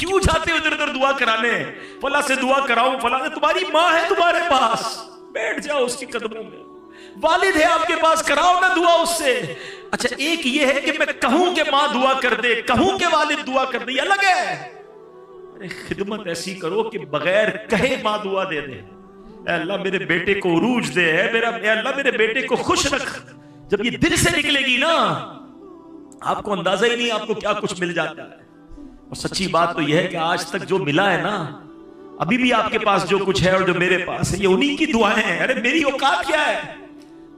क्यों जाते हो इधर उधर दुआ कराने, फला से दुआ कराऊं, फला से? तुम्हारी माँ है तुम्हारे पास, बैठ जाओ उसके कदमों में। वालिद है आपके पास, कराओ ना दुआ उससे। अच्छा, एक ये है कि मैं कहूं कि माँ दुआ कर दे, कहूं कि वालिद दुआ कर दे, अलग है। अरे खिदमत ऐसी करो कि बगैर कहे माँ दुआ दे दे। अल्लाह मेरे बेटे को उरूज दे, अल्लाह मेरे बेटे को खुश रख। जब ये दिल से निकलेगी ना, आपको अंदाजा ही नहीं आपको क्या कुछ मिल जाता है। और सच्ची बात तो यह है कि आज तक जो मिला है ना, अभी भी आपके पास जो कुछ है और जो मेरे पास है, ये उन्हीं की दुआएं हैं। अरे मेरी औकात क्या है?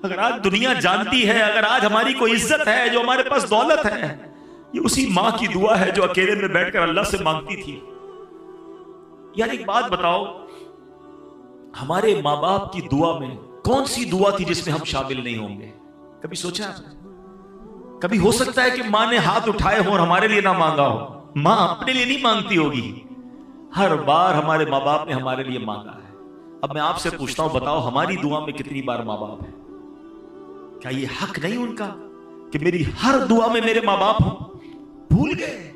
अगर आज दुनिया जानती है, अगर आज हमारी कोई इज्जत है, जो हमारे पास दौलत है, ये उसी माँ की दुआ है जो अकेले में बैठकर अल्लाह से मांगती थी। यार एक बात बताओ, हमारे माँ बाप की दुआ में कौन सी दुआ थी जिसमें हम शामिल नहीं होंगे? कभी सोचा आपने? कभी हो सकता है कि माँ ने हाथ उठाए हो और हमारे लिए ना मांगा हो? माँ अपने लिए नहीं मांगती होगी, हर बार हमारे माँ बाप ने हमारे लिए मांगा है। अब मैं आपसे पूछता हूं, बताओ हमारी दुआ में कितनी बार माँ बाप है? क्या ये हक नहीं उनका कि मेरी हर दुआ में मेरे माँ बाप हो? भूल गए।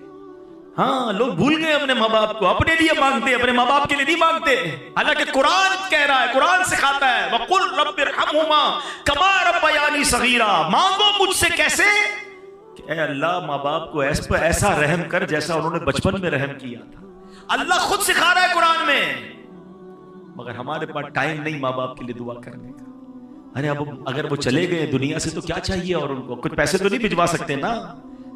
हाँ, लोग भूल गए अपने माँ बाप को, अपने लिए मांगते, अपने माँ बाप के लिए नहीं मांगते। हालांकि कुरान कह रहा है, कुरान सिखाता है, वकुल रब्बिरहमहुमा कमा रब्बयानी सगीरा, मांगो मुझसे कैसे? ऐ अल्लाह माँ बाप को ऐसा रहम कर जैसा उन्होंने बचपन में रहम किया था। अल्लाह खुद सिखा रहा है कुरान में। मगर हमारे पास टाइम नहीं माँ बाप के लिए दुआ करने का। अरे अब अगर वो चले गए दुनिया से तो क्या चाहिए, और उनको कुछ पैसे तो नहीं भिजवा सकते ना।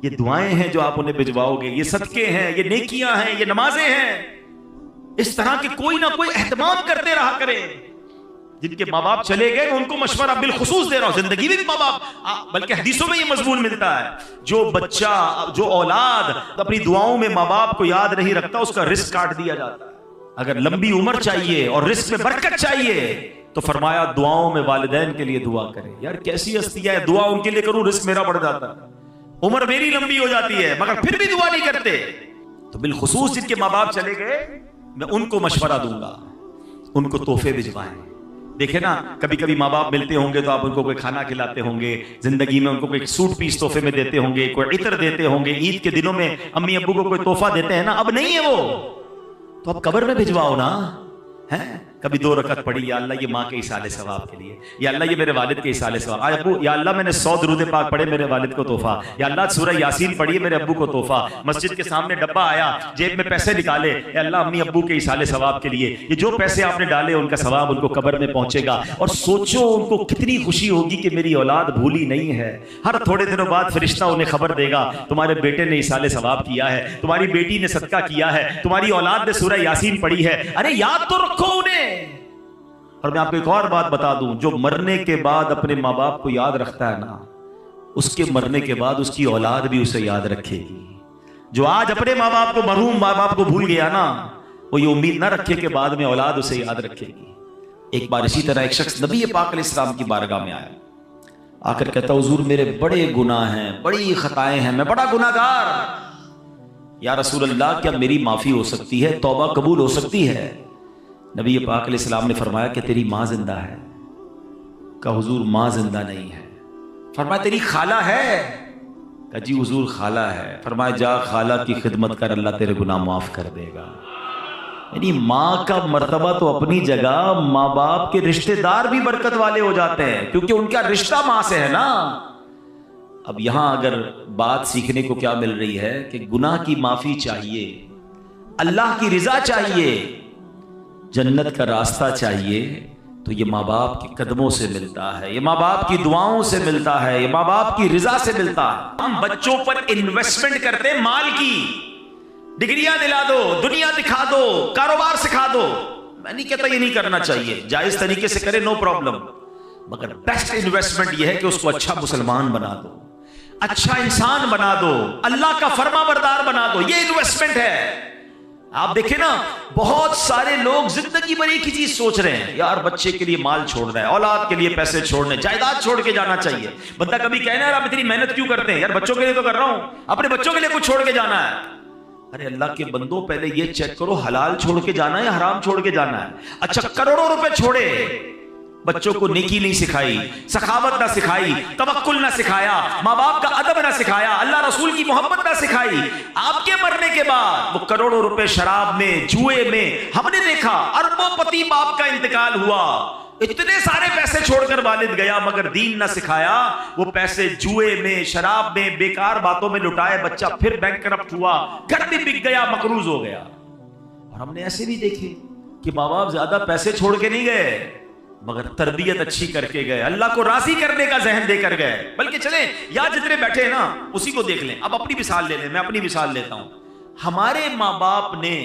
ये दुआएं हैं जो आप उन्हें भिजवाओगे, ये सदके हैं, ये नेकियां हैं, ये नमाजें हैं। इस तरह के कोई ना कोई एहतमाम करते रहा करें। जिनके माँ बाप चले गए उनको मशवरा बिलखुसूस दे रहा हूं, जिंदगी में भी माँ बाप, बल्कि हदीसों में ये मजमून मिलता है, जो बच्चा, जो औलाद अपनी दुआओं में माँ बाप को याद नहीं रखता, उसका रिस्क काट दिया जाता है। अगर लंबी उम्र चाहिए और रिस्क में बरकत चाहिए तो फरमाया दुआओं में वालिदैन के लिए दुआ करें। यार कैसी हस्तियां है, दुआ उनके लिए करूं, रिस्क मेरा बढ़ जाता है, उम्र मेरी लंबी हो जाती है, मगर फिर भी दुआ नहीं करते। तो बिलखुसूस जिनके माँ बाप चले गए, मैं उनको मशवरा दूंगा, उनको तोहफे भिजवाएं। देखे ना, कभी कभी माँ बाप मिलते होंगे तो आप उनको कोई खाना खिलाते होंगे, जिंदगी में उनको कोई सूट पीस तोहफे में देते होंगे, कोई इत्र देते होंगे, ईद के दिनों में अम्मी अब्बू को कोई तोहफा देते हैं ना। अब नहीं है वो, तो अब कब्र में भिजवाओ ना। है कभी 2 रकअत पढ़ी, या अल्लाह ये माँ के इसाले सवाब के लिए, या अल्लाह ये मेरे वालिद के इसाले सवाब, आज अब्बू या अल्लाह मैंने 100 दुरूद पाक पढ़े मेरे वालिद को तोहफा, या अल्लाह सूरह यासीन पढ़ी मेरे अब्बू को तोहफा। मस्जिद के सामने डब्बा आया, जेब में पैसे निकाले, या अल्लाह अम्मी अब्बू के इसाले सवाब के लिए, ये जो पैसे आपने डाले उनका सवाब उनको कब्र में पहुंचेगा। और सोचो उनको कितनी खुशी होगी कि मेरी औलाद भूली नहीं है। हर थोड़े दिनों बाद फरिश्ता उन्हें खबर देगा, तुम्हारे बेटे ने इसाले सवाब किया है, तुम्हारी बेटी ने सदका किया है, तुम्हारी औलाद ने सूरह यासीन पढ़ी है। अरे याद तो रखो उन्हें। और मैं आपको एक और बात बता दूं, जो मरने के बाद अपने माँ बाप को याद रखता है ना, उसके मरने के बाद उसकी औलाद भी उसे याद रखेगी। जो आज अपने माँ बाप को, मरहूम माँ बाप को भूल गया ना, वो ये उम्मीद ना रखे कि बाद में औलाद उसे याद रखेगी। एक बार इसी तरह एक शख्स नबी पाक अलैहिस्सलाम की बारगाह में आया, आकर कहता, हुजूर मेरे बड़े गुनाह हैं, बड़ी खताएं हैं, मैं बड़ा गुनाहगार। या रसूल अल्लाह, क्या मेरी माफी हो सकती है, तौबा कबूल हो सकती है? नबी पाक अलैहिस्सलाम ने फरमाया कि तेरी माँ जिंदा है। कहा हुजूर माँ जिंदा नहीं है। फरमाया तेरी खाला है? कहा जी हुजूर खाला है। फरमाया जा खाला की खिदमत कर, अल्लाह तेरे गुनाह माफ कर देगा। यानी माँ का मर्तबा तो अपनी जगह, माँ बाप के रिश्तेदार भी बरकत वाले हो जाते हैं क्योंकि उनका रिश्ता माँ से है ना। अब यहां अगर बात सीखने को क्या मिल रही है कि गुनाह की माफी चाहिए, अल्लाह की रिजा चाहिए, जन्नत का रास्ता चाहिए, तो ये माँ बाप के कदमों से मिलता है, ये माँ बाप की दुआओं से मिलता है, ये माँ बाप की रिजा से मिलता है। हम बच्चों पर इन्वेस्टमेंट करते हैं माल की, डिग्रियां दिला दो, दुनिया दिखा दो, कारोबार सिखा दो। मैं नहीं कहता ये नहीं करना चाहिए, जायज तरीके से करे, नो प्रॉब्लम, मगर बेस्ट इन्वेस्टमेंट यह है कि उसको अच्छा मुसलमान बना दो, अच्छा इंसान बना दो, अल्लाह का फर्मा बरदार बना दो। ये इन्वेस्टमेंट है। आप देखें ना, बहुत सारे लोग जिंदगी भर एक ही चीज सोच रहे हैं, यार बच्चे के लिए माल छोड़ना है, औलाद के लिए पैसे छोड़ने, जायदाद छोड़ के जाना चाहिए। बंदा कभी कहना है आप इतनी मेहनत क्यों करते हैं? यार बच्चों के लिए तो कर रहा हूं, अपने बच्चों के लिए कुछ छोड़ के जाना है। अरे अल्लाह के बंदो, पहले ये चेक करो हलाल छोड़ के जाना है या हराम छोड़ के जाना है। अच्छा करोड़ों रुपए छोड़े, बच्चों को नेकी नहीं सिखाई, सखावत ना सिखाई, तवक्कुल ना सिखाया, माँ बाप का अदब ना सिखाया, अल्लाह रसूल की मोहब्बत ना सिखाई, आपके मरने के बाद वो करोड़ों रुपए शराब में, जुए में, हमने देखा अरबोंपति बाप का इंतकाल हुआ, इतने सारे पैसे छोड़कर वालिद गया मगर दीन ना सिखाया, वो पैसे जुए में, शराब में, बेकार बातों में लुटाए, बच्चा फिर बैंकरप्ट हुआ, घर भी बिक गया, मकरूज हो गया। और हमने ऐसे भी देखे कि माँ बाप ज्यादा पैसे छोड़ के नहीं गए मगर तरबियत अच्छी करके गए, अल्लाह को राजी करने का जहन देकर गए। बल्कि चले या जितने बैठे हैं ना उसी को देख लें, अब अपनी मिसाल ले लें, मैं अपनी मिसाल लेता हूं। हमारे माँ बाप ने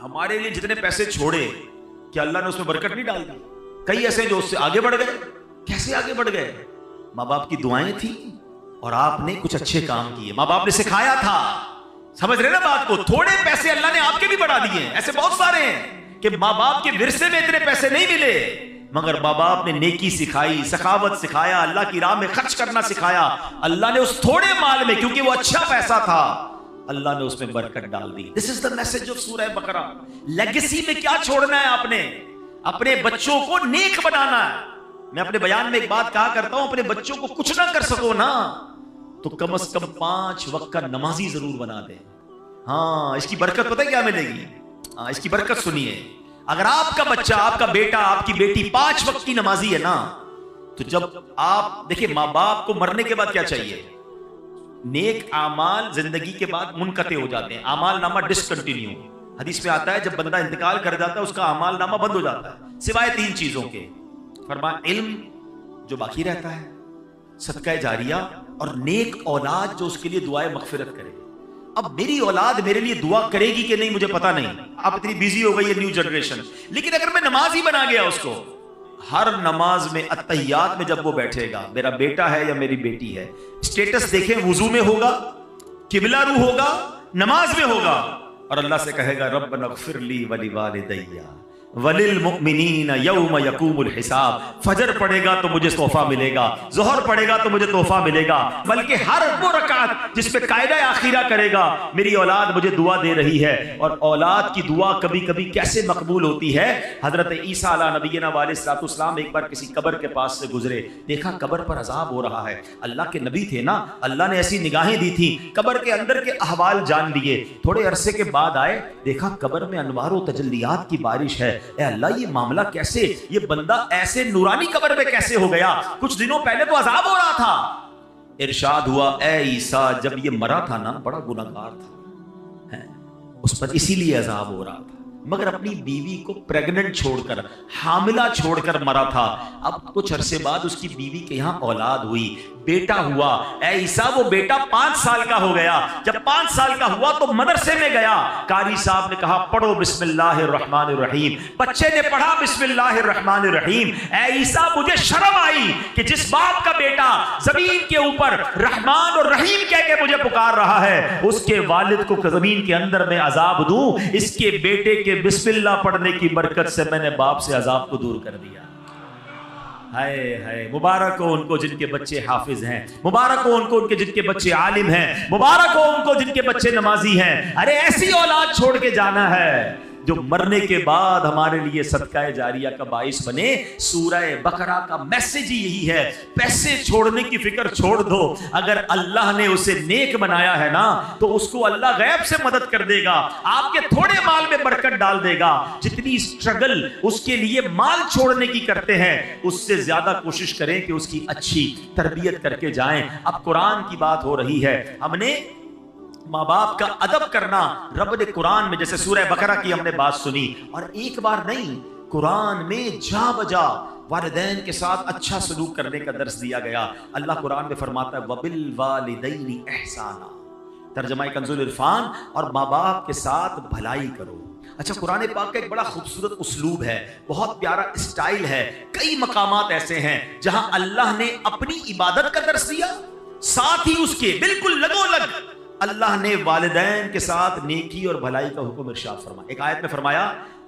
हमारे लिए जितने पैसे छोड़े क्या अल्लाह ने उसमें बरकत नहीं डाल दी? कई ऐसे जो उससे आगे बढ़ गए। कैसे आगे बढ़ गए? माँ बाप की दुआएं थी और आपने कुछ अच्छे काम किए, माँ बाप ने सिखाया था। समझ रहे ना बात को? थोड़े पैसे अल्लाह ने आपके भी बढ़ा दिए। ऐसे बहुत सारे हैं कि माँ बाप के विरसे में इतने पैसे नहीं मिले मगर माँ बाप ने नेकी सिखाई, सखावत सिखाया, अल्लाह की राह में खर्च करना सिखाया। अल्लाह ने उस थोड़े माल में, क्योंकि वो अच्छा पैसा था, अल्लाह ने उसमें बरकत डाल दी। This is the message of Surah Baqarah. Legacy में क्या छोड़ना है आपने? अपने बच्चों को नेक बनाना है। मैं अपने बयान में एक बात कहा करता हूं, अपने बच्चों को कुछ ना कर सको ना तो कम से कम 5 वक्त का नमाजी जरूर बना दे। हाँ, इसकी बरकत पता है क्या मिलेगी? हाँ, इसकी बरकत सुनिए। अगर आपका बच्चा, आपका बेटा, आपकी बेटी 5 वक्त की नमाजी है ना, तो जब आप देखिए माँ बाप को मरने के बाद क्या चाहिए? नेक आमाल जिंदगी के बाद मुनकते हो जाते हैं, आमाल नामा डिसकंटिन्यू। हदीस में आता है जब बंदा इंतकाल कर जाता है उसका आमाल नामा बंद हो जाता है सिवाय 3 चीजों के। फरमाया इल्म जो बाकी रहता है, सदका जारिया और नेक औलाद जो उसके लिए दुआए मगफिरत करे। अब मेरी औलाद मेरे लिए दुआ करेगी कि नहीं मुझे पता नहीं, आप इतनी बिजी हो गई है न्यू जनरेशन। लेकिन अगर मैं नमाज ही बना गया उसको, हर नमाज में अत्तहियात में जब वो बैठेगा, मेरा बेटा है या मेरी बेटी है, स्टेटस देखें, वुजू में होगा, किबला रू होगा, नमाज में होगा और अल्लाह से कहेगा रब्बना ग़फ़िरली वली वालिदैया वलिल मुमिनीना यौम यक़ूमुल हिसाब। फजर पढ़ेगा तो मुझे तोहफा मिलेगा, ज़ोहर पढ़ेगा तो मुझे तोहफा मिलेगा, बल्कि हर वो रकात जिसपे कायदा आखिरा करेगा मेरी औलाद मुझे दुआ दे रही है। और औलाद की दुआ कभी कभी कैसे मकबूल होती है? हजरत ईसा अला नबीना वालेहिस्सलाम एक बार किसी कब्र के पास से गुजरे, देखा कब्र पर अजाब हो रहा है। अल्लाह के नबी थे ना, अल्लाह ने ऐसी निगाहें दी थी, कब्र के अंदर के अहवाल जान लिए। थोड़े अरसे के बाद आए, देखा कब्र में अनवार व तजल्लियात की बारिश है। ए अल्लाह, ये मामला कैसे? ये बंदा ऐसे नूरानी कब्र में कैसे हो गया? कुछ दिनों पहले तो अजाब हो रहा था। इरशाद हुआ, ए ईसा, जब ये मरा था ना बड़ा गुनाहगार था, उस पर इसीलिए अजाब हो रहा था, मगर अपनी बीवी को प्रेग्नेंट छोड़कर, हामिला छोड़कर मरा था। अब कुछ अरसे बाद उसकी बीवी के यहाँ औलाद हुई, बेटा हुआ। ऐ ईसा, वो बेटा 5 साल का हो गया। जब 5 साल का हुआ तो मदरसे में गया, कारी साहब ने कहा पढ़ो बिस्मिल्लाहिर्रहमानिर्रहीम। बच्चे ने पढ़ा बिस्मिल्लाहिर्रहमानिर्रहीम। ऐ ईसा, मुझे शर्म आई कि जिस बाप का बेटा जमीन के ऊपर रहमान और रहीम कह के मुझे पुकार रहा है, उसके वालिद को जमीन के अंदर में अजाब दूं। इसके बेटे के बिस्मिल्लाह पढ़ने की बरकत से मैंने बाप से अजाब को दूर कर दिया। हाय हाय, मुबारक हो उनको जिनके बच्चे हाफिज हैं, मुबारक हो उनको उनके जिनके बच्चे आलिम हैं, मुबारक हो उनको जिनके बच्चे नमाजी हैं। अरे ऐसी औलाद छोड़ के जाना है जो मरने के बाद हमारे लिए सदका जारिया का बाइस बने। सूरह बकरा का मैसेज ही यही है, पैसे छोड़ने की फिक्र छोड़ दो। अगर अल्लाह ने उसे नेक बनाया है ना तो उसको अल्लाह गैब से मदद कर देगा, आपके थोड़े माल में बरकत डाल देगा। जितनी स्ट्रगल उसके लिए माल छोड़ने की करते हैं, उससे ज्यादा कोशिश करें कि उसकी अच्छी तरबियत करके जाएं। अब कुरान की बात हो रही है, हमने माँ बाप का अदब करना रब ने कुरान में, जैसे सूरह बकरा की हमने बात सुनी, और एक बार नहीं कुरान में जा बजा वालिदैन के साथ अच्छा सलूक करने का दर्स दिया गया। अल्लाह कुरान में फरमाता है वबिल वालिदैनि एहसाना, तर्जमा कंजुल इरफान, और माँ बाप के साथ भलाई करो। अच्छा, कुरान पाक का एक बड़ा खूबसूरत उस्लूब है, बहुत प्यारा स्टाइल है। कई मकामात ऐसे हैं जहां अल्लाह ने अपनी इबादत का दर्स दिया, साथ ही उसके बिल्कुल लगोलग अल्लाह ने वालिदैन के साथ नेकी और भलाई का हुक्म इरशाद फरमाया। एक आयत में फरमाया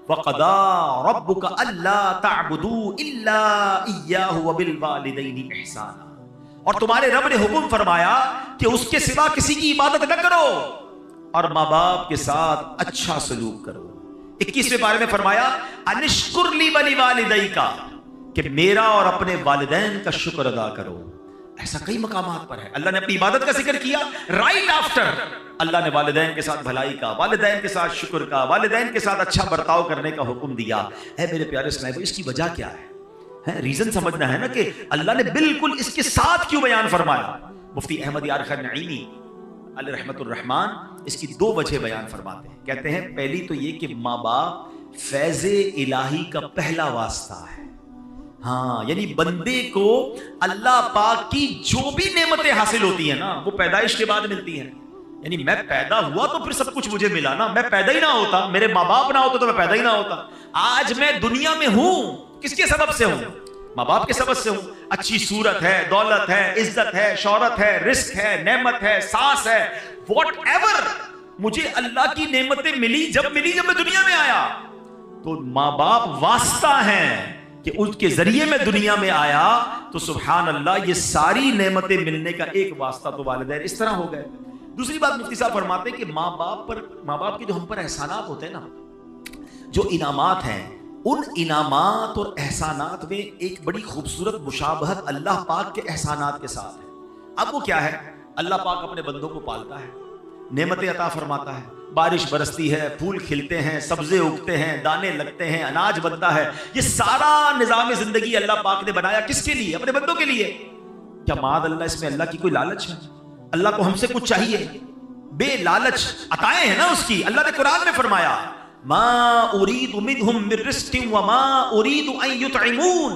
वक़दा रब्बुका अल्ला तअबुदू इल्ला इय्याहु व बिल वालिदैनि इहसाना, और तुम्हारे रब ने हुक्म फरमाया कि उसके सिवा किसी की इबादत न करो और माँ बाप के साथ अच्छा सलूक करो। 21वें पारे में फरमाया अनिश्कुर ली वली वालिदैका, कि मेरा और अपने वालिदैन का शुक्र अदा करो। ऐसा कई मकामात पर है। अल्लाह ने अपनी इबादत का जिक्र किया, राइट आफ्टर अल्लाह ने वालिदैन के साथ भलाई का, वालिदैन के साथ शुक्र का, वालिदैन के साथ अच्छा बर्ताव करने का हुक्म दिया है। मेरे प्यारे साहिब, इसकी वजह क्या है? रीजन समझना है ना कि अल्लाह ने बिल्कुल इसके साथ क्यों बयान फरमाया। मुफ्ती अहमद यार खान नईमी अलैहि रहमतुर रहमान इसकी दो वजह बयान फरमाते हैं। कहते हैं पहली तो ये कि माँ बाप फैज़े इलाही का पहला वास्ता है। हाँ, यानी बंदे को अल्लाह पाक की जो भी नेमतें हासिल होती है ना, वो पैदाइश के बाद मिलती हैं। यानी मैं पैदा हुआ तो फिर सब कुछ मुझे मिला ना। मैं पैदा ही ना होता, मेरे माँ बाप ना होते तो मैं पैदा ही ना होता। आज मैं दुनिया में हूं किसके सबब से हूं? माँ बाप के सबब से हूं। अच्छी सूरत है, दौलत है, इज्जत है, शौहरत है, रिस्क है, नेमत है, सांस है, व्हाटएवर मुझे अल्लाह की नेमतें मिली जब मैं दुनिया में आया। तो माँ बाप वास्ता हैं कि उसके जरिए मैं दुनिया में आया। तो सुभान अल्लाह, ये सारी नेमतें मिलने का एक वास्ता तो वालिदैन इस तरह हो गए। दूसरी बात मुफ्ती साहब फरमाते हैं कि माँ बाप के जो हम पर एहसानात होते हैं ना, जो इनामात हैं, उन इनामात और एहसानात में एक बड़ी खूबसूरत मुशाबहत अल्लाह पाक के एहसानात के साथ है। अब वो क्या है? अल्लाह पाक अपने बंदों को पालता है, नेमतें अता फरमाता है, बारिश बरसती है, फूल खिलते हैं, सब्जे उगते हैं, दाने लगते हैं, अनाज बनता है। ये सारा निजाम जिंदगी अल्लाह पाक ने बनाया किसके लिए? अपने बंदों के लिए। क्या माद अल्लाह इसमें अल्लाह की कोई लालच है? अल्लाह को हमसे कुछ चाहिए? बेलालच अताएं हैं ना उसकी। अल्लाह ने कुरान में फरमाया, मा उरीदु मिनहुम मिर रिज़्क़िन व मा उरीदु अन युतइमून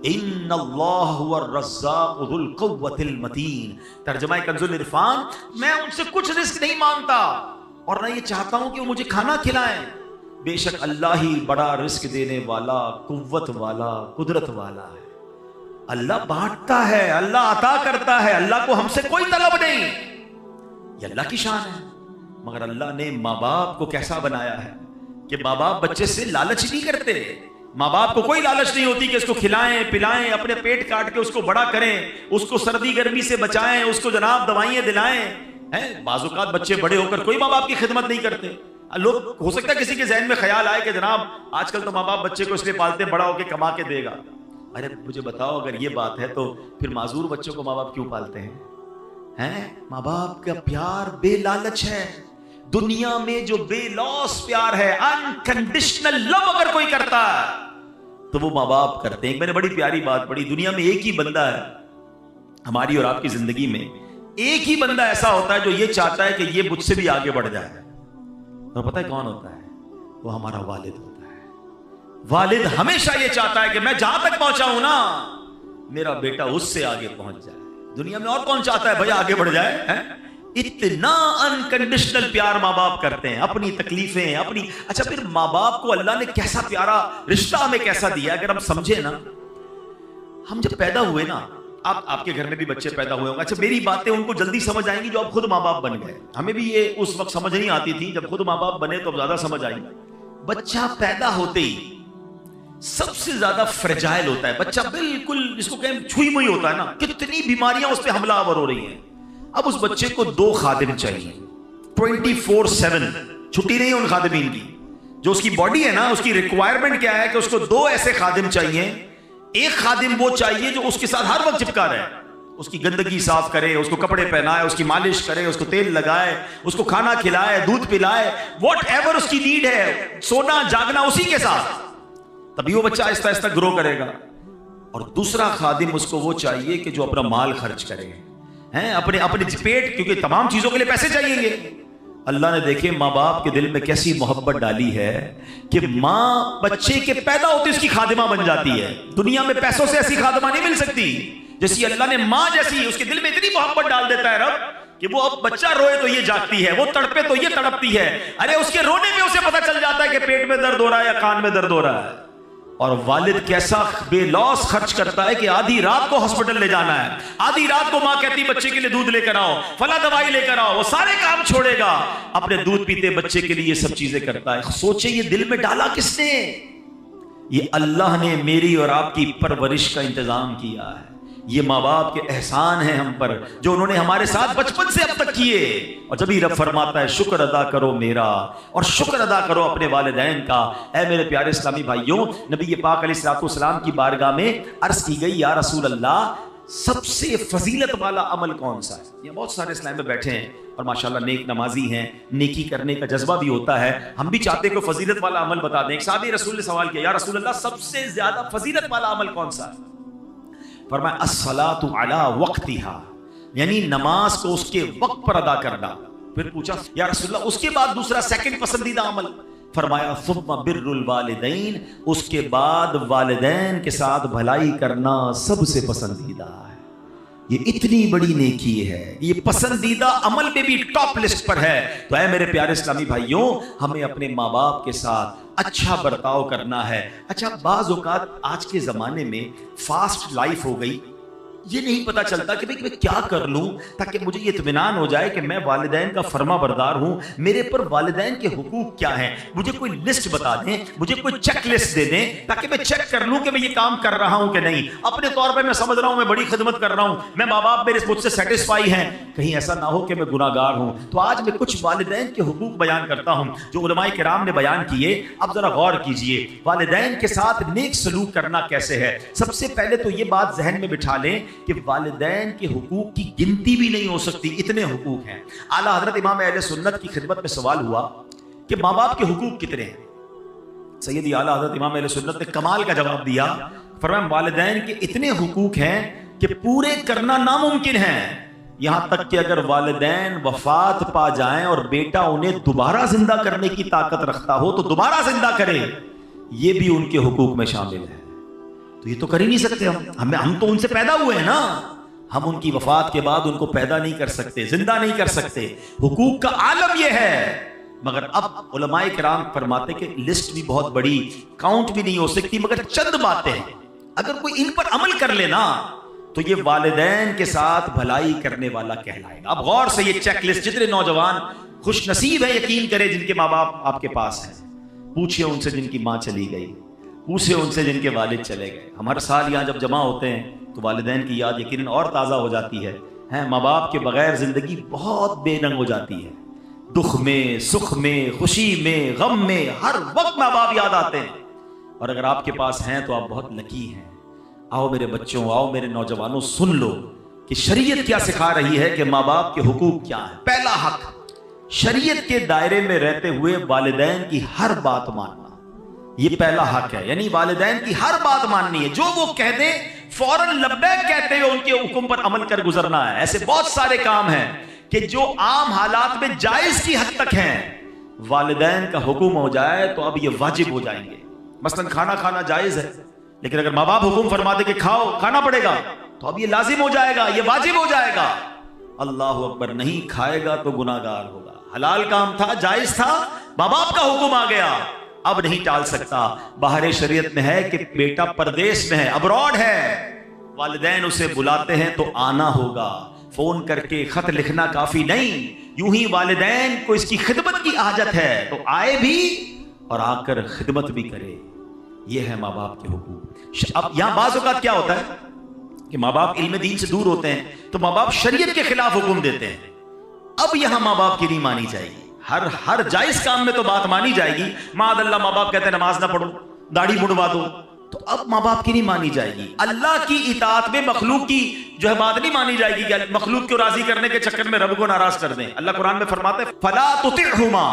इन्नल्लाह हुवर रज़्ज़ाक़ु ज़ुल क़ुव्वतिल मतीन। तर्जुमा कंज़ुल इरफान, मैं उनसे कुछ रिस्क नहीं मांगता और ना ये चाहता हूं कि वो मुझे खाना खिलाएं। बेशक अल्लाह ही बड़ा रिस्क देने वाला, कुव्वत वाला, कुदरत वाला है। अल्लाह बांटता है, अल्लाह अता करता है, अल्लाह को हमसे कोई तलब नहीं। ये अल्लाह की शान है। मगर अल्लाह ने माँ बाप को कैसा बनाया है कि माँ बाप बच्चे से लालच नहीं करते। माँ बाप को कोई लालच नहीं होती कि इसको खिलाएं पिलाएं, अपने पेट काट के उसको बड़ा करें, उसको सर्दी गर्मी से बचाएं, उसको जनाब दवाइयां दिलाएं। हैं बाजुकात बच्चे बड़े होकर कोई माँ बाप की खिदमत नहीं करते। लोग, हो सकता है किसी के जहन में ख्याल आए कि जनाब आजकल तो माँ बाप बच्चे को इसलिए पालते बड़ा होकर कमा के देगा। अरे मुझे बताओ, अगर ये बात है तो फिर माजूर बच्चों को माँ बाप क्यों पालते हैं? हैं माँ बाप का प्यार बेलालच है। दुनिया में जो बेलॉस प्यार है, अनकंडीशनल लव अगर कोई करता है तो वो माँ बाप करते हैं। मैंने बड़ी प्यारी बात पढ़ी, दुनिया में एक ही बंदा है, हमारी और आपकी जिंदगी में एक ही बंदा ऐसा होता है जो ये चाहता है कि ये मुझसे भी आगे बढ़ जाए। तो पता है कौन होता है? वो हमारा वालिद होता है। वालिद हमेशा ये चाहता है कि मैं जहां तक पहुंचा हूं ना, मेरा बेटा उससे आगे पहुंच जाए। दुनिया में और कौन चाहता है भैया आगे बढ़ जाए? है? इतना अनकंडीशनल प्यार माँ बाप करते हैं, अपनी तकलीफें अपनी। अच्छा, फिर माँ बाप को अल्लाह ने कैसा प्यारा रिश्ता हमें कैसा दिया, अगर हम समझे ना। हम जब पैदा हुए ना, आपके घर में भी बच्चे पैदा हुए होंगे। अच्छा, मेरी बातें उनको जल्दी समझ आएंगी जो आप खुद माँ बाप बन गए। हमें भी ये उस वक्त समझ नहीं आती थी, जब खुद माँ बाप बने तो ज्यादा समझ आई। बच्चा पैदा होते ही सबसे ज्यादा फ्रेजाइल होता है बच्चा, बिल्कुल जिसको कहें छुई मुई होता है ना। कितनी बीमारियां उस पर हमलावर हो रही हैं। अब उस बच्चे को 2 खादिम चाहिए 24/7, छुट्टी नहीं है उन खादिमीन की। जो उसकी बॉडी है ना, उसकी रिक्वायरमेंट क्या है कि उसको 2 ऐसे खादिम चाहिए। एक खादिम वो चाहिए जो उसके साथ हर वक्त चिपका रहे, उसकी गंदगी साफ करे, उसको कपड़े पहनाए, उसकी मालिश करे, उसको तेल लगाए, उसको खाना खिलाए, दूध पिलाए, व्हाटएवर उसकी नीड है, सोना जागना उसी के साथ। तभी वो बच्चा आहिस्ता आहिस्ता ग्रो करेगा। और दूसरा खादिम उसको वो चाहिए कि जो अपना माल खर्च करे, हैं अपने पेट, क्योंकि तमाम चीजों के लिए पैसे चाहिए। अल्लाह ने देखे माँ बाप के दिल में कैसी मोहब्बत डाली है कि माँ बच्चे के पैदा होते उसकी खादिमा बन जाती है। दुनिया में पैसों से ऐसी खादिमा नहीं मिल सकती जैसी अल्लाह ने माँ जैसी उसके दिल में इतनी मोहब्बत डाल देता है रब कि वो अब बच्चा रोए तो ये जागती है, वो तड़पे तो ये तड़पती है। अरे उसके रोने में उसे पता चल जाता है कि पेट में दर्द हो रहा है या कान में दर्द हो रहा है। और वालिद कैसा बेलौस खर्च करता है कि आधी रात को हॉस्पिटल ले जाना है, आधी रात को माँ कहती बच्चे के लिए दूध लेकर आओ, फला दवाई लेकर आओ, वो सारे काम छोड़ेगा, अपने दूध पीते बच्चे के लिए ये सब चीजें करता है। सोचे ये दिल में डाला किसने? ये अल्लाह ने मेरी और आपकी परवरिश का इंतजाम किया है। ये माँ बाप के एहसान हैं हम पर, जो उन्होंने हमारे साथ बचपन से अब तक किए। और जब ही रब फरमाता है शुक्र अदा करो मेरा और शुक्र अदा करो अपने वालिदैन का। ऐ मेरे प्यारे इस्लामी भाइयों, नबी पाक अलैहिस्सलाम की बारगाह में अर्ज की गई, या रसूल अल्लाह, सबसे फजीलत वाला अमल कौन सा है? यहाँ बहुत सारे इस्लाम में बैठे हैं और माशाल्लाह नेक नमाजी हैं, नेकी करने का जज्बा भी होता है। हम भी चाहते हैं कोई फजीलत वाला अमल बता दें। एक साहबी रसूल ने सवाल किया, या रसूल अल्लाह, सबसे ज्यादा फजीलत वाला अमल कौन सा है? फरमाया अस्सलातु अला वक्तिहा, यानी नमाज को उसके वक्त पर अदा करना। फिर पूछा, या रसूलल्लाह, उसके बाद दूसरा सेकंड पसंदीदा अमल? फरमाया सुम्मा बिर्रुल वालिदैन, उसके बाद वालिदैन के साथ भलाई करना सबसे पसंदीदा है। ये इतनी बड़ी नेकी है, ये पसंदीदा अमल में भी टॉप लिस्ट पर है। तो ऐ मेरे प्यारे इस्लामी भाइयों, हमें अपने माँ बाप के साथ अच्छा बर्ताव करना है। अच्छा, बाज़ औक़ात आज के ज़माने में फास्ट लाइफ हो गई, ये नहीं पता चलता कि भाई मैं क्या कर लूं ताकि मुझे ये इत्मीनान हो जाए कि मैं वालिदैन का फर्मा बरदार हूं, मेरे पर वालिदैन के हुकूक क्या हैं। मुझे कोई लिस्ट बता दें, मुझे कोई चेक लिस्ट दे दें ताकि मैं चेक कर लूं कि मैं ये काम कर रहा हूं कि नहीं। अपने तौर पर मैं समझ रहा हूं मैं बड़ी खिदमत कर रहा हूं, मैं माँ बाप मेरे मुझसे सेटिस्फाई हैं, कहीं ऐसा ना हो कि मैं गुनाहगार हूं। तो आज मैं कुछ वालिदैन के हुकूक बयान करता हूं जो उलमाए किराम ने बयान किए। अब जरा गौर कीजिए, वालिदैन के साथ नेक सलूक करना कैसे है। सबसे पहले तो ये बात जहन में बिठा लें कि वालिदैन के हुकूक की गिनती भी नहीं हो सकती, इतने हुकूक हैं। आला हजरत इमाम अहले सुन्नत की खिदमत में सवाल हुआ कि माँ बाप के हुकूक कितने हैं। सैयदी आला हजरत इमाम अहले सुन्नत ने कमाल का जवाब दिया। फरमाया वालिदैन के इतने हुकूक हैं कि पूरे करना नामुमकिन है। यहां तक कि अगर वालिदैन वफात पा जाएं और बेटा उन्हें दोबारा जिंदा करने की ताकत रखता हो तो दोबारा जिंदा करे, ये भी उनके हुकूक में शामिल है। तो ये तो कर ही नहीं सकते हम तो उनसे पैदा हुए हैं ना, हम उनकी वफात के बाद उनको पैदा नहीं कर सकते, जिंदा नहीं कर सकते। हुकूक का आलम यह है। मगर अब उलमाए किराम फरमाते कि लिस्ट भी बहुत बड़ी, काउंट भी नहीं हो सकती, मगर चंद बातें अगर कोई इन पर अमल कर लेना तो ये वालिदैन के साथ भलाई करने वाला कहलाएगा। अब गौर से ये चेकलिस्ट, जितने नौजवान खुश नसीब है यकीन करें जिनके माँ बाप आपके पास हैं, पूछिए उनसे जिनकी माँ चली गई, पूछिए उनसे जिनके वालिद चले गए। हम हर साल यहाँ जब जमा होते हैं तो वालिदैन की याद यकीनन और ताज़ा हो जाती है। माँ बाप के बगैर ज़िंदगी बहुत बेरंग हो जाती है। दुख में, सुख में, खुशी में, गम में, हर वक्त माँ बाप याद आते हैं। और अगर आपके पास हैं तो आप बहुत लकी हैं। आओ मेरे बच्चों, आओ मेरे नौजवानों, सुन लो कि शरीयत क्या सिखा रही है कि माँ बाप के हुकूक क्या है। पहला हक, शरीयत के दायरे में रहते हुए वालिदैन की हर बात मानना, ये पहला हक है। यानी वालिदैन की हर बात माननी है, जो वो कह दे फौरन लब्बैक कहते हुए उनके हुक्म पर अमल कर गुजरना है। ऐसे बहुत सारे काम हैं कि जो आम हालात में जायज की हद तक हैं, वालिदैन का हुक्म हो जाए तो अब ये वाजिब हो जाएंगे। मसलन खाना खाना जायज है, लेकिन अगर माँ बाप हुक्म फरमा दे कि खाओ, खाना पड़ेगा, तो अब ये लाजिम हो जाएगा, ये वाजिब हो जाएगा। अल्लाह अकबर, नहीं खाएगा तो गुनाहगार होगा। हलाल काम था, जायज था, माँ बाप का हुक्म आ गया, अब नहीं टाल सकता। बाहर शरीयत में है कि बेटा परदेश में है, अब्रॉड है, वालिदैन उसे बुलाते हैं तो आना होगा। फोन करके खत लिखना काफी नहीं, यूं ही वालिदैन को इसकी खिदमत की हाजत है तो आए भी और आकर खिदमत भी करे। यह है माँ बाप के हुकूक। अब यहां बाज़ औक़ात क्या होता है कि माँ बाप इल्म दीन से दूर होते हैं तो माँ बाप शरीयत के खिलाफ हुक्म देते हैं। अब यहां माँ बाप की नहीं मानी जाएगी। हर जायज काम में तो बात मानी जाएगी। मादअल्लाह माँ बाप कहते हैं नमाज ना पढ़ो, दाढ़ी मुड़वा दो, तो अब माँ बाप की नहीं मानी जाएगी। अल्लाह की इताअत में मखलूक की जो है बात नहीं मानी जाएगी कि मखलूक को राजी करने के चक्कर में रब को नाराज कर दें। अल्लाह कुरान में फरमाते हैं फला तुतिअहुमा,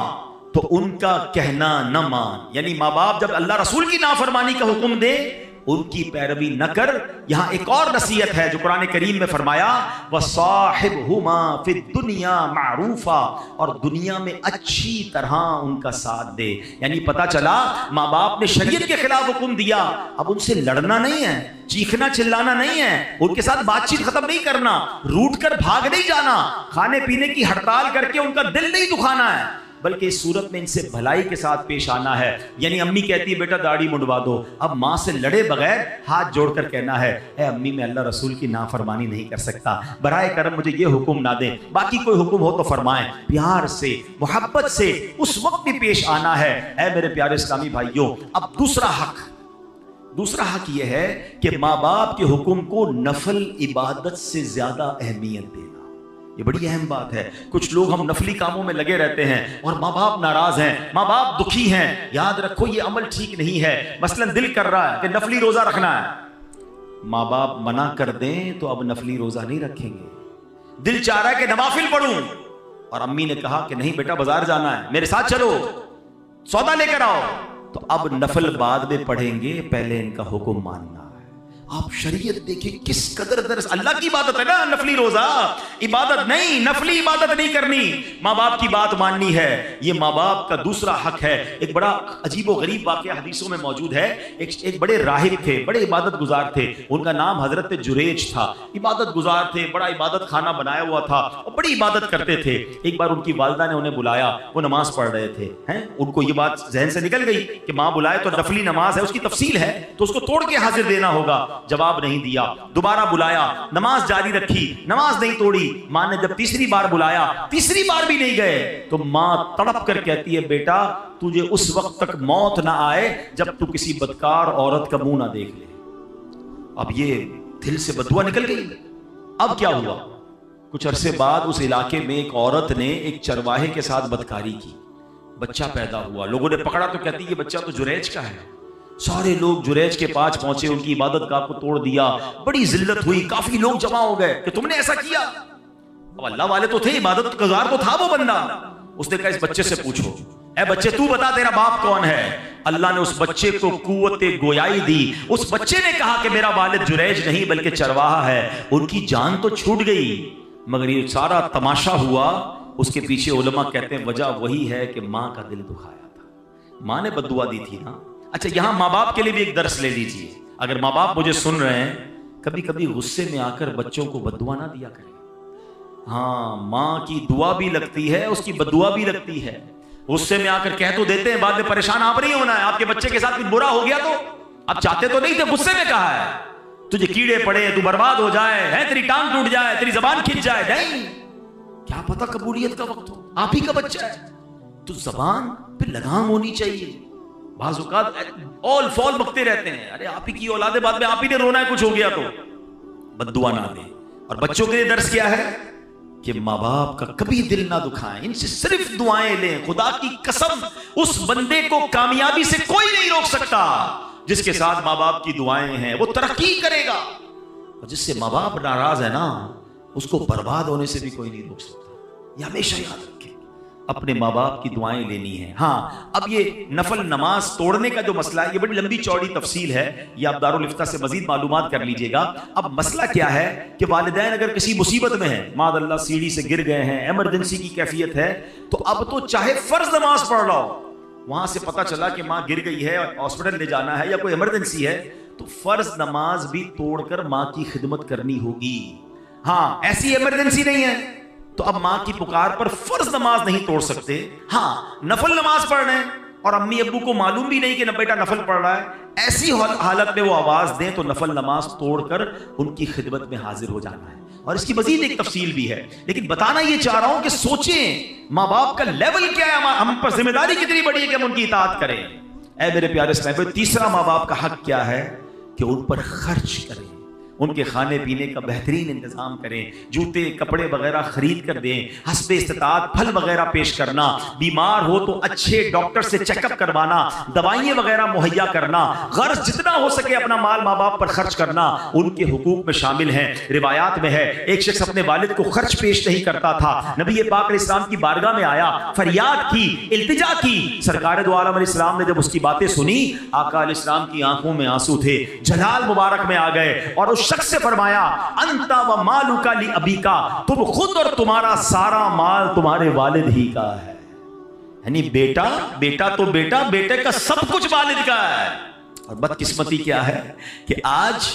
तो उनका कहना न मान। यानी माँ बाप जब अल्लाह रसूल की नाफरमानी का हुक्म दे उनकी पैरवी न कर। यहां एक और नसीहत है जो कुरान करीम में फरमाया वसाहिबहुमा फिद दुनिया मारूफा, और दुनिया में अच्छी तरह उनका साथ दे। यानी पता चला माँ बाप ने शरीयत के खिलाफ हुक्म दिया, अब उनसे लड़ना नहीं है, चीखना चिल्लाना नहीं है, उनके साथ बातचीत खत्म नहीं करना, रूठ कर भाग नहीं जाना, खाने पीने की हड़ताल करके उनका दिल नहीं दुखाना है, बल्कि इस सूरत में इनसे भलाई के साथ पेश आना है। यानी अम्मी कहती है बेटा दाढ़ी मुंडवा दो, अब माँ से लड़े बगैर हाथ जोड़कर कहना है ए अम्मी मैं अल्लाह रसूल की नाफरमानी नहीं कर सकता, बराए करम मुझे ये हुक्म ना दें, बाकी कोई हुक्म हो तो फरमाएं। प्यार से मोहब्बत से उस वक्त भी पेश आना है। ऐ मेरे प्यारे इस्लामी भाइयों, अब दूसरा हक दूसरा हक यह है कि माँ बाप के हुक्म को नफल इबादत से ज्यादा अहमियत देना। ये बड़ी अहम बात है। कुछ लोग हम नफली कामों में लगे रहते हैं और माँ बाप नाराज हैं, माँ बाप दुखी हैं। याद रखो ये अमल ठीक नहीं है। मसलन दिल कर रहा है कि नफली रोजा रखना है, माँ बाप मना कर दें तो अब नफली रोजा नहीं रखेंगे। दिल चाह रहा है कि नवाफिल पढ़ूं और अम्मी ने कहा कि नहीं बेटा बाजार जाना है, मेरे साथ चलो, सौदा लेकर आओ, तो अब नफल बाद में पढ़ेंगे, पहले इनका हुक्म मानना है। आप शरीयत देखिए किस कदर दरस, अल्लाह की इबादत है ना नफली रोजा, इबादत नहीं, नफली इबादत नहीं करनी, माँ बाप की बात माननी है। ये माँ बाप का दूसरा हक है। एक बड़ा अजीबो गरीब वाक़या हदीसों में मौजूद है। एक बड़े राहिब थे, बड़े इबादत गुजार थे, उनका नाम हजरत जुरेज था। इबादत गुजार थे, बड़ा इबादत खाना बनाया हुआ था और बड़ी इबादत करते थे। एक बार उनकी वालिदा ने उन्हें बुलाया, वो नमाज पढ़ रहे थे हैं, उनको ये बात जहन से निकल गई कि माँ बुलाए तो नफली नमाज है, उसकी तफसील है तो उसको तोड़ के हाजिर देना होगा। जवाब नहीं दिया, दोबारा बुलाया, नमाज जारी रखी, नमाज नहीं तोड़ी। मां ने जब तीसरी बार बुलाया, तीसरी बार भी नहीं गए, तो मां तड़प कर कहती है बेटा तुझे उस वक्त तक मौत ना आए जब तू किसी बदकार औरत का मुंह ना देख ले। अब ये दिल से बदुआ निकल गई। अब क्या हुआ, कुछ अरसे बाद उस इलाके में एक औरत ने एक चरवाहे के साथ बदकारी की, बच्चा पैदा हुआ। लोगों ने पकड़ा तो कहती ये बच्चा तो जुरैज का है। सारे लोग जुरैज के पास पहुंचे, उनकी इबादत गाह को तोड़ दिया, बड़ी जिल्लत हुई, काफी लोग जमा हो गए कि तुमने ऐसा किया। अब अल्लाह वाले तो थे, इबादत गुजार तो था वो बंदा। उसने कहा इस बच्चे से पूछो, ए बच्चे तू बता तेरा बाप कौन है। अल्लाह ने उस बच्चे को कुव्वते गोयाई दी। उस बच्चे ने कहा कि मेरा वालिद जुरैज नहीं बल्कि चरवाहा है। उनकी जान तो छूट गई, मगर ये सारा तमाशा हुआ, उसके पीछे उलमा कहते हैं वजह वही है कि माँ का दिल दुखाया था, माँ ने बद्दुआ दी थी ना। अच्छा यहां माँ बाप के लिए भी एक दर्स ले लीजिए। अगर माँ बाप मुझे सुन रहे हैं, कभी कभी गुस्से में आकर बच्चों को बद्दुआ ना दिया करें। हाँ, माँ की दुआ भी लगती है, उसकी बद्दुआ भी लगती है। गुस्से में आकर कह तो देते हैं, बाद में परेशान आप नहीं होना है। आपके बच्चे के साथ कुछ बुरा हो गया तो आप चाहते तो नहीं थे, गुस्से में कहा है तुझे कीड़े पड़े, तू बर्बाद हो जाए, है तेरी टांग टूट जाए, तेरी जबान खिंच जाए। नहीं, क्या पता कबूलियत का वक्त हो, आप ही का बच्चा है, तो जबान पे लगाम होनी चाहिए। बाज़-औक़ात ऑल फॉल बकते रहते हैं, अरे आप ही की औलाद है, बाद में आप ही ने रोना है कुछ हो गया तो, बद्दुआ ना दे। और बच्चों के लिए दर्स क्या है कि माँ बाप का कभी दिल ना दुखाएं, इनसे सिर्फ दुआएं लें। खुदा की कसम उस बंदे को कामयाबी से कोई नहीं रोक सकता जिसके साथ माँ बाप की दुआएं हैं, वो तरक्की करेगा। और जिससे माँ बाप नाराज है ना, उसको बर्बाद होने से भी कोई नहीं रोक सकता। ये हमेशा याद रखें, अपने माँ बाप की दुआएं लेनी है। हाँ, अब ये नफल नमाज तोड़ने का जो मसला है, ये बड़ी लंबी चौड़ी तफसील है, ये आप दारुल इफ्ता से मजीद मालूमात कर लीजिएगा। अब मसला क्या है कि वालिदैन अगर किसी मुसीबत में है, मादअल्लाह सीढ़ी से गिर गए हैं, इमरजेंसी की कैफियत है, तो अब तो चाहे फर्ज नमाज पढ़ लो, वहां से पता चला कि माँ गिर गई है, हॉस्पिटल ले जाना है या कोई इमरजेंसी है, तो फर्ज नमाज भी तोड़कर माँ की खिदमत करनी होगी। हाँ, ऐसी इमरजेंसी नहीं है तो अब माँ की पुकार पर फर्ज नमाज नहीं तोड़ सकते। हाँ, नफल नमाज पढ़ रहे हैं और अम्मी अब्बू को मालूम भी नहीं कि न बेटा नफल पढ़ रहा है, ऐसी हालत में वो आवाज दें तो नफल नमाज तोड़कर उनकी खिदमत में हाजिर हो जाना है। और इसकी मजीद एक तफसील भी है, लेकिन बताना ये चाह रहा हूं कि सोचें माँ बाप का लेवल क्या है, हम पर जिम्मेदारी कितनी बड़ी है कि हम उनकी इताअत करें। ऐ मेरे प्यारे साहब, तीसरा माँ बाप का हक क्या है कि उन पर खर्च करें, उनके खाने पीने का बेहतरीन इंतजाम करें, जूते कपड़े वगैरह खरीद कर दें, हस्बे इस्तिताअत फल वगैरह पेश करना, बीमार हो तो अच्छे डॉक्टर से चेकअप करवाना, दवाइयाँ वगैरह मुहैया करना, गर्ज जितना हो सके अपना माल माँ बाप पर खर्च करना उनके हुकूक में शामिल है। रिवायात में है एक शख्स अपने वालिद को खर्च पेश नहीं करता था, नबी पाक इस्लाम की बारगाह में आया, फरियाद की, इल्तिजा की। सरकार दो आलम इस्लाम ने जब उसकी बातें सुनी, आका इस्लाम की आंखों में आंसू थे, जलाल मुबारक में आ गए और उस शख्स से फरमाया, अंता व मालुका ली अबीका, तुम खुद और तुम्हारा सारा माल तुम्हारे वालिद ही का है। यानी बेटा बेटा तो बेटा, बेटे का सब कुछ वालिद का है। और बदकिस्मती क्या है कि आज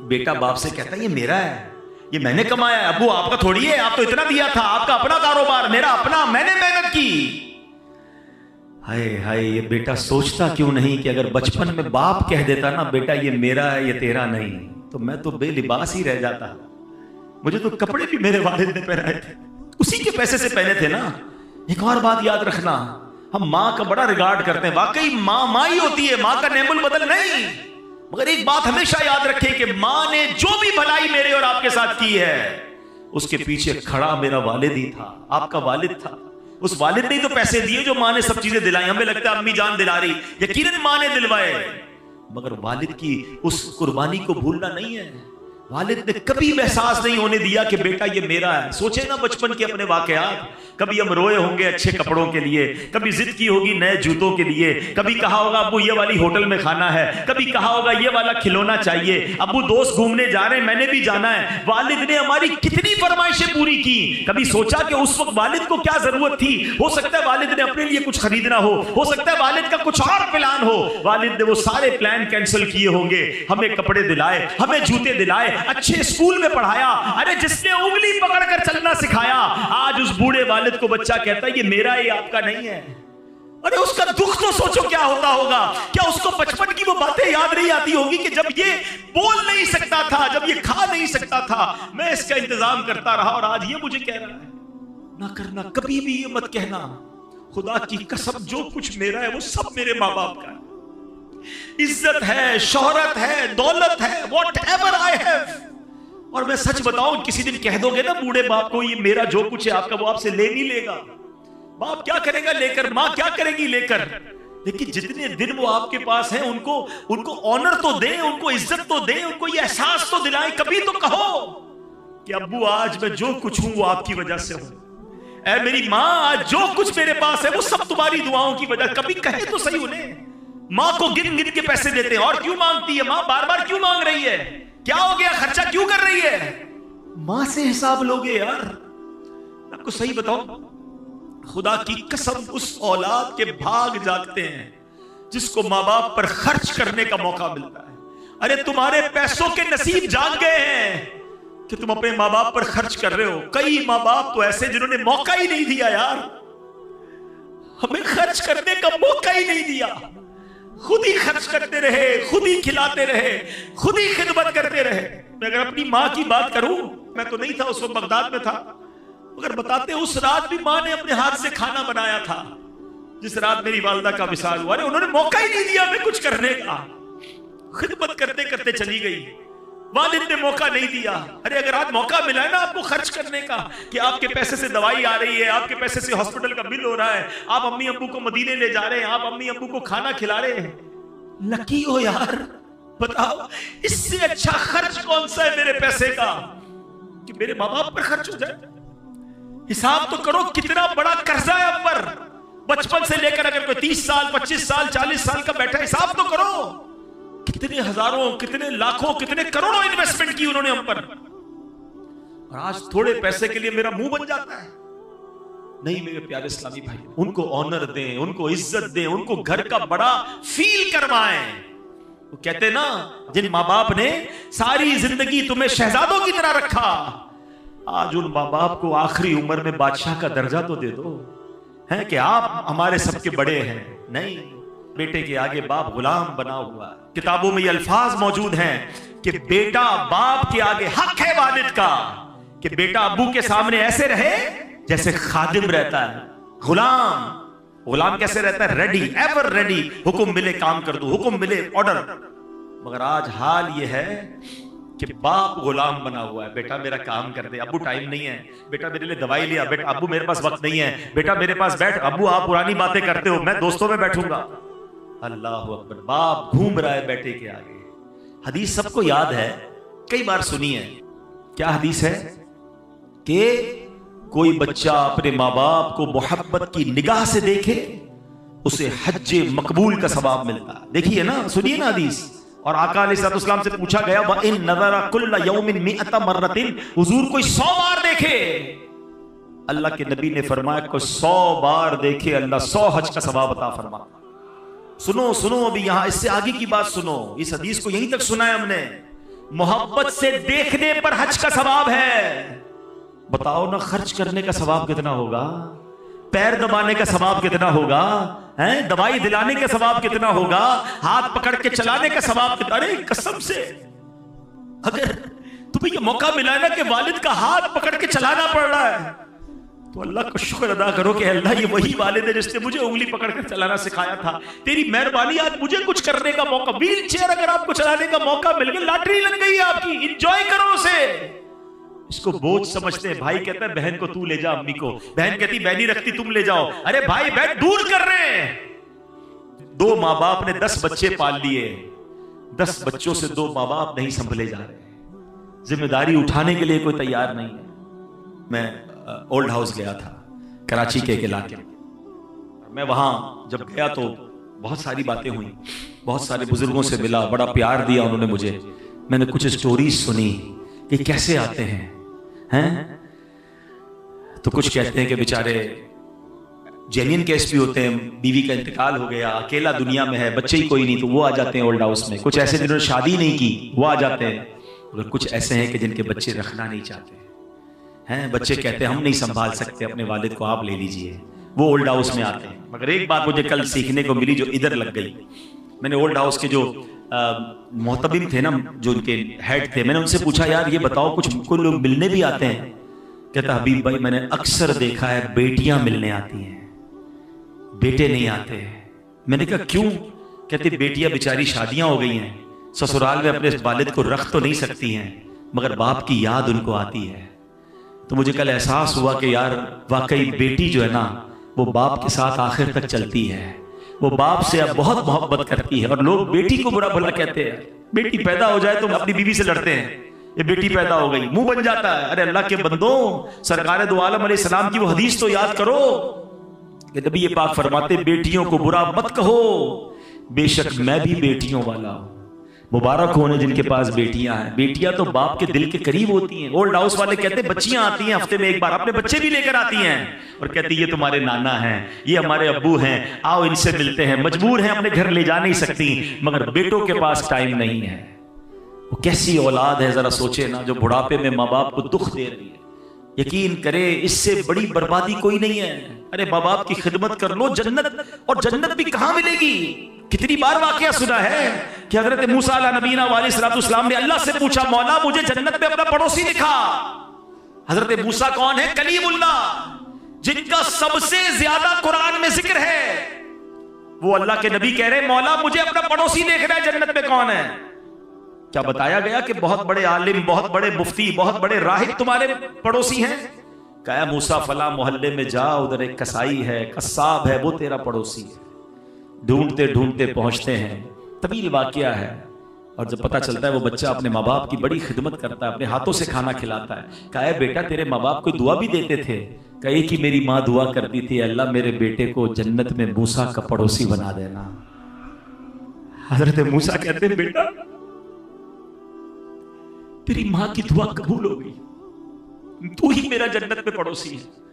बेटा बाप से कहता है ये मेरा है, ये मैंने कमाया है, अब्बू आपका थोड़ी है, आप तो इतना दिया था, आपका अपना कारोबार, मेरा अपना, मैंने मेहनत की। हाय हाय, ये बेटा सोचता क्यों नहीं कि अगर बचपन में बाप कह देता ना बेटा ये मेरा है ये तेरा नहीं, तो मैं तो बेलिबास ही रह जाता। मुझे तो कपड़े भी मेरे वालिद ने पहनाए थे, उसी के पैसे से पहने थे ना। एक और बात याद रखना, हम माँ का बड़ा रिगार्ड करते हैं, वाकई माँ माँ ही होती है, माँ का नेमुल बदल नहीं। मगर एक बात हमेशा याद रखें कि मां ने जो भी भलाई मेरे और आपके साथ की है, उसके पीछे खड़ा मेरा वालिद ही था, आपका वालिद था। उस वालिद ने तो पैसे दिए जो मां ने सब चीजें दिलाई। हमें लगता है अम्मी जान दिला रही, यकीनन मां ने दिलवाए, मगर वालिद की उस कुर्बानी को भूलना नहीं है। वालिद ने कभी एहसास नहीं होने दिया कि बेटा ये मेरा है। सोचे ना बचपन के अपने वाकयात, कभी हम रोए होंगे अच्छे कपड़ों के लिए, कभी जिद की होगी नए जूतों के लिए, कभी कहा होगा अब्बू ये वाली होटल में खाना है, कभी कहा होगा ये वाला खिलौना चाहिए, अब्बू दोस्त घूमने जा रहे हैं मैंने भी जाना है। वालिद ने हमारी कितनी फरमाइशें पूरी की। कभी सोचा कि उस वक्त वालिद को क्या जरूरत थी? हो सकता है वालिद ने अपने लिए कुछ खरीदना हो सकता है वालिद का कुछ और प्लान हो। वालिद ने वो सारे प्लान कैंसिल किए होंगे, हमें कपड़े दिलाए, हमें जूते दिलाए, अच्छे स्कूल में पढ़ाया। अरे जिसने उंगली पकड़कर चलना सिखाया, आज उस बूढ़े वालिद को बच्चा कहता है ये मेरा है, आपका नहीं है। अरे उसका दुख तो सोचो क्या होता होगा। क्या उसको बचपन की वो बातें याद नहीं आती होगी कि जब ये बोल नहीं सकता था, जब ये खा नहीं सकता था, मैं इसका इंतजाम करता रहा और आज ये मुझे कह रहा है। ना करना, कभी भी ये मत कहना, खुदा की कसम जो कुछ मेरा है वो सब मेरे माँ बाप का है। इज्जत है, शोहरत है, दौलत है, व्हाटएवर आई हैव। और मैं सच बताऊं, किसी दिन कह दोगे ना बूढ़े बाप को ये मेरा जो कुछ है आपका, वो आपसे ले नहीं लेगा। बाप क्या करेगा लेकर, मां क्या करेगी लेकर, लेकिन जितने दिन वो आपके पास हैं उनको ऑनर तो दे, उनको इज्जत तो दे, उनको ये एहसास तो दिलाए। कभी तो कहो कि अब्बू आज मैं जो कुछ हूं वो आपकी वजह से हूं। ऐ मेरी मां, आज जो कुछ मेरे पास है वो सब तुम्हारी दुआओं की वजह। कभी कहे तो सही उन्हें। मां को गिन गिन के पैसे देते हैं, और क्यों मांगती है मां, बार बार क्यों मांग रही है, क्या हो गया, खर्चा क्यों कर रही है? मां से हिसाब लोगे यार। आपको सही बताओ, खुदा की कसम उस औलाद के भाग जागते हैं जिसको माँ बाप पर खर्च करने का मौका मिलता है। अरे तुम्हारे पैसों के नसीब जाग गए हैं कि तुम अपने माँ बाप पर खर्च कर रहे हो। कई माँ बाप तो ऐसे जिन्होंने मौका ही नहीं दिया यार, हमें खर्च करने का मौका ही नहीं दिया। खुद ही खर्च करते रहे, खुद ही खिलाते रहे, खुद ही खिदमत करते रहे। मैं अगर अपनी माँ की बात करूं, मैं तो नहीं था उस वक्त, बगदाद में था, मगर बताते उस रात भी माँ ने अपने हाथ से खाना बनाया था जिस रात मेरी वालिदा का विसाल हुआ। अरे उन्होंने मौका ही नहीं दिया हमें कुछ करने का, खिदमत करते करते चली गई। वालिद ने मौका नहीं दिया। अरे अगर आज मौका मिला है ना आपको खर्च करने का, कि आपके पैसे से दवाई आ रही है, आपके पैसे से हॉस्पिटल का बिल हो रहा है, आप अम्मी अब्बू को मदीने ले जा रहे हैं, आप अम्मी अब्बू को खाना खिला रहे हैं, लकी हो यार। बताओ इससे अच्छा खर्च कौन सा है मेरे पैसे का कि मेरे माँ बाप पर खर्च हो जाए। हिसाब तो करो कितना बड़ा कर्जा है अब पर। बचपन से लेकर अगर कोई 30 साल 25 साल 40 साल का बैठा, हिसाब तो करो कितने हजारों, कितने लाखों, कितने करोड़ों इन्वेस्टमेंट की उन्होंने हम पर। और आज थोड़े पैसे के लिए मेरा मुंह बन जाता है। नहीं मेरे प्यारे इस्लामी भाई, उनको ऑनर दें, उनको इज्जत दें, उनको घर का बड़ा फील करवाएं। वो कहते ना, जिन माँ बाप ने सारी जिंदगी तुम्हें शहजादों की तरह रखा, आज उन माँ बाप को आखिरी उम्र में बादशाह का दर्जा तो दे दो, है कि आप हमारे सबके बड़े हैं। नहीं, बेटे के आगे बाप गुलाम बना हुआ। किताबों में ये अल्फाज मौजूद हैं कि बेटा बाप के आगे, हक है वालिद का कि बेटा अब्बू के सामने ऐसे रहे जैसे खादिम रहता है, गुलाम कैसे रहता है, रेडी, एवर रेडी, हुक्म मिले काम कर दो, हुक्म मिले ऑर्डर। मगर आज हाल ये है कि बाप गुलाम बना हुआ है। बेटा मेरा काम कर दे, अब्बू टाइम नहीं है, बेटा मेरे लिए दवाई लिया, बेटा अब्बू मेरे पास वक्त नहीं है, बेटा मेरे पास बैठ, अब्बू आप पुरानी बातें करते हो, मैं दोस्तों में बैठूंगा। अल्लाह अकबर, बाप घूम रहा है बेटे के आगे। हदीस सबको याद है, कई बार सुनी है। क्या हदीस है कि कोई बच्चा अपने माँ बाप को मोहब्बत की निगाह से देखे, उसे हज्जे मकबूल का सवाब मिलता। देखिए ना, सुनिए ना हदीस। और आका अलैहिस्सलाम से पूछा गया, व इन नज़रा कुल्ला यौमिन मिअता मर्रतिन, हुजूर कोई 100 बार देखे। अल्लाह के नबी ने फरमाया कोई 100 बार देखे, अल्लाह 100 हज का सवाब अता फरमा। सुनो सुनो, अभी यहां इससे आगे की बात सुनो। इस हदीस को यहीं तक सुना है हमने। मोहब्बत से देखने पर हज का सवाब है। बताओ ना, खर्च करने का सवाब कितना होगा, पैर दबाने का सवाब कितना होगा, हैं, दवाई दिलाने का सवाब कितना होगा, हाथ पकड़ के चलाने का सवाब कितना। अरे कसम से, अगर तुम्हें ये मौका मिला है ना कि वालिद का हाथ पकड़ के चलाना पड़ रहा है, तो अल्लाह का शुक्र अदा करो कि अल्लाह ये वही वालिद है जिसने मुझे उंगली पकड़कर चलाना सिखाया था। तेरी मेहरबानी आज मुझे कुछ करने का मौका, व्हील चेयर अगर आपको चलाने का मौका मिल गया, लॉटरी लग गई आपकी, एंजॉय करो उसे। इसको बोझ समझते हैं। भाई कहता है बहन को तू ले जा अम्मी को, बहन कहती मैं नहीं रखती तुम ले जाओ। अरे भाई बैठ, दूर कर रहे हैं। 2 माँ बाप ने 10 बच्चे पाल लिए, 10 बच्चों से 2 माँ बाप नहीं संभले जा रहे, जिम्मेदारी उठाने के लिए कोई तैयार नहीं है। मैं ओल्ड हाउस गया था कराची के एक इलाके में। मैं वहां जब गया तो बहुत सारी बातें हुई, बहुत सारे बुजुर्गों से मिला, बड़ा प्यार दिया उन्होंने मुझे। मैंने कुछ स्टोरीज सुनी कि कैसे आते हैं। तो कुछ कहते हैं कि बेचारे जेन्युइन केस भी होते हैं, बीवी का इंतकाल हो गया, अकेला दुनिया में है, बच्चे ही कोई नहीं, तो वो आ जाते हैं ओल्ड हाउस में। कुछ ऐसे जिन्होंने शादी नहीं की वो आ जाते हैं, और कुछ ऐसे हैं कि जिनके बच्चे रखना नहीं चाहते हैं। बच्चे कहते हैं हम नहीं संभाल सकते अपने वालिद को, आप ले लीजिए, वो ओल्ड हाउस में आते हैं। मगर एक बात मुझे कल सीखने को मिली जो इधर लग गई। मैंने ओल्ड हाउस के जो मोहतबिम थे ना, जो उनके हेड थे, मैंने उनसे पूछा यार ये बताओ कुछ लोग मिलने भी आते हैं? कहता हबीब भाई मैंने अक्सर देखा है बेटियां मिलने आती हैं, बेटे नहीं आते। मैंने कहा क्यों? कहते बेटियां बेचारी शादियां हो गई हैं, ससुराल में अपने वालिद को रख तो नहीं सकती हैं, मगर बाप की याद उनको आती है। तो मुझे कल एहसास हुआ कि यार वाकई बेटी जो है ना वो बाप के साथ आखिर तक चलती है, वो बाप से अब बहुत मोहब्बत करती है। और लोग बेटी को बुरा भला कहते हैं, बेटी पैदा हो जाए तो अपनी बीवी से लड़ते हैं, ये बेटी पैदा हो गई, मुंह बन जाता है। अरे अल्लाह के बंदो, सरकार दो आलम अलैहिस्सलाम की वो हदीस तो याद करो कि नबी ये पाक फरमाते बेटियों को बुरा मत कहो, बेशक मैं भी बेटियों वाला हूं। मुबारक होने जिनके पास बेटियां हैं। बेटियां तो बाप के दिल के करीब होती हैं। ओल्ड हाउस वाले कहते हैं बच्चियां आती हैं हफ्ते में एक बार, अपने बच्चे भी लेकर आती हैं और कहती ये तुम्हारे नाना हैं, ये हमारे अब्बू हैं, आओ इनसे मिलते हैं। मजबूर हैं, अपने घर ले जा नहीं सकती, मगर बेटों के पास टाइम नहीं है। वो कैसी औलाद है जरा सोचे ना, जो बुढ़ापे में माँ बाप को दुख दे रही है। यकीन करे इससे बड़ी बर्बादी कोई नहीं है। अरे माँ बाप की खिदमत कर लो, जन्नत, और जन्नत भी कहां मिलेगी? कितनी बार वाकया सुना है कि हजरत मूसा अला नबीना वालेकुम ने अल्लाह से पूछा मौला मुझे जन्नत में अपना पड़ोसी दिखा। हजरत मूसा कौन है? कलीमुल्लाह, जिनका सबसे ज्यादा कुरान में जिक्र है। वो अल्लाह के नबी कह रहे मौला मुझे अपना पड़ोसी देख रहा है, जन्नत में कौन है? क्या बताया गया कि बहुत बड़े आलिम, बहुत बड़े मुफ्ती, बहुत बड़े राहिब तुम्हारे पड़ोसी हैं? कहा मूसा फला मोहल्ले में जा, उधर एक कसाई है, कस्साब है, वो तेरा पड़ोसी है। ढूंढते ढूंढते पहुंचते हैं, तवील वाकया है। और जब पता चलता है वो बच्चा अपने माँ बाप की बड़ी खिदमत करता है, अपने हाथों से खाना खिलाता है। कहा बेटा तेरे माँ बाप को दुआ भी देते थे? कहे कि मेरी माँ दुआ करती थी अल्लाह मेरे बेटे को जन्नत में मूसा का पड़ोसी बना देना। हजरत मूसा कहते हैं बेटा तेरी माँ की दुआ कबूल हो गई, तू ही मेरा जन्नत में पड़ोसी है।